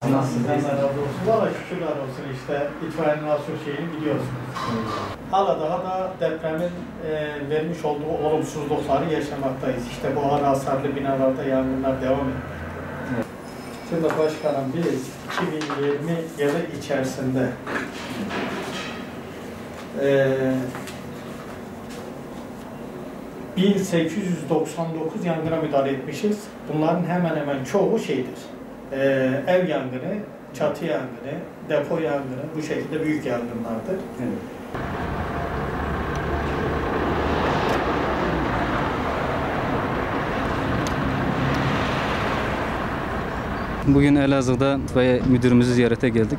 Nasılsınız? Allah razı olsun. Valla şükürler olsun işte itfaiyenin asıl şeyini biliyorsunuz. Hala daha da depremin vermiş olduğu olumsuzlukları yaşamaktayız. İşte bu ağır hasarlı binalarda yangınlar devam etmekte. Evet. Şimdi başkanım biz 2020 yılı içerisinde 1899 yangına müdahale etmişiz. Bunların hemen hemen çoğu şeydir. Ev yangını, çatı yangını, depo yangını, bu şekilde büyük yangınlardır. Evet. Bugün Elazığ'da itfaiye müdürümüzü ziyarete geldik.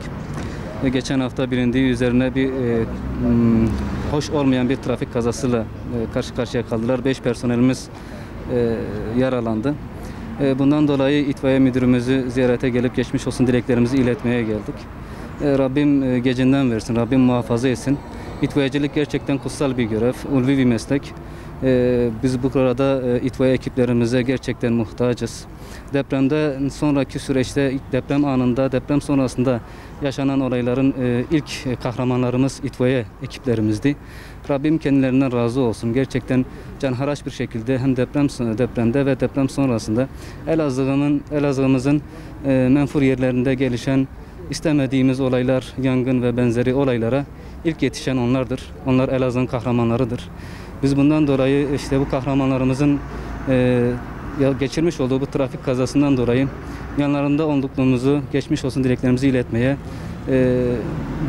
Ve geçen hafta bilindiği üzerine bir hoş olmayan bir trafik kazasıyla karşı karşıya kaldılar. 5 personelimiz yaralandı. Bundan dolayı itfaiye müdürümüzü ziyarete gelip geçmiş olsun dileklerimizi iletmeye geldik. Rabbim gecinden versin, Rabbim muhafaza etsin. İtfaiyecilik gerçekten kutsal bir görev, ulvi bir meslek. Biz bu arada itfaiye ekiplerimize gerçekten muhtacız. Depremden sonraki süreçte, deprem anında, deprem sonrasında yaşanan olayların ilk kahramanlarımız itfaiye ekiplerimizdi. Rabbim kendilerinden razı olsun. Gerçekten canhıraş bir şekilde hem depremde ve deprem sonrasında Elazığ'ımızın menfur yerlerinde gelişen istemediğimiz olaylar, yangın ve benzeri olaylara ilk yetişen onlardır. Onlar Elazığ'ın kahramanlarıdır. Biz bundan dolayı işte bu kahramanlarımızın geçirmiş olduğu bu trafik kazasından dolayı yanlarında olduklarımızı, geçmiş olsun dileklerimizi iletmeye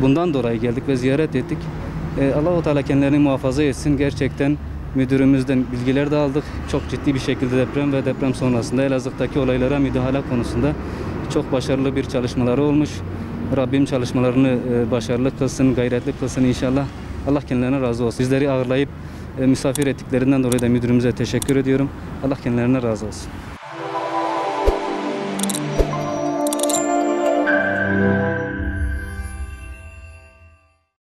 bundan dolayı geldik ve ziyaret ettik. Allah-u Teala kendilerini muhafaza etsin. Gerçekten müdürümüzden bilgiler de aldık. Çok ciddi bir şekilde deprem ve deprem sonrasında Elazığ'daki olaylara müdahale konusunda çok başarılı bir çalışmaları olmuş. Rabbim çalışmalarını başarılı kılsın, gayretli kılsın inşallah. Allah kendilerine razı olsun. Bizleri ağırlayıp misafir ettiklerinden dolayı da müdürümüze teşekkür ediyorum. Allah kendilerine razı olsun.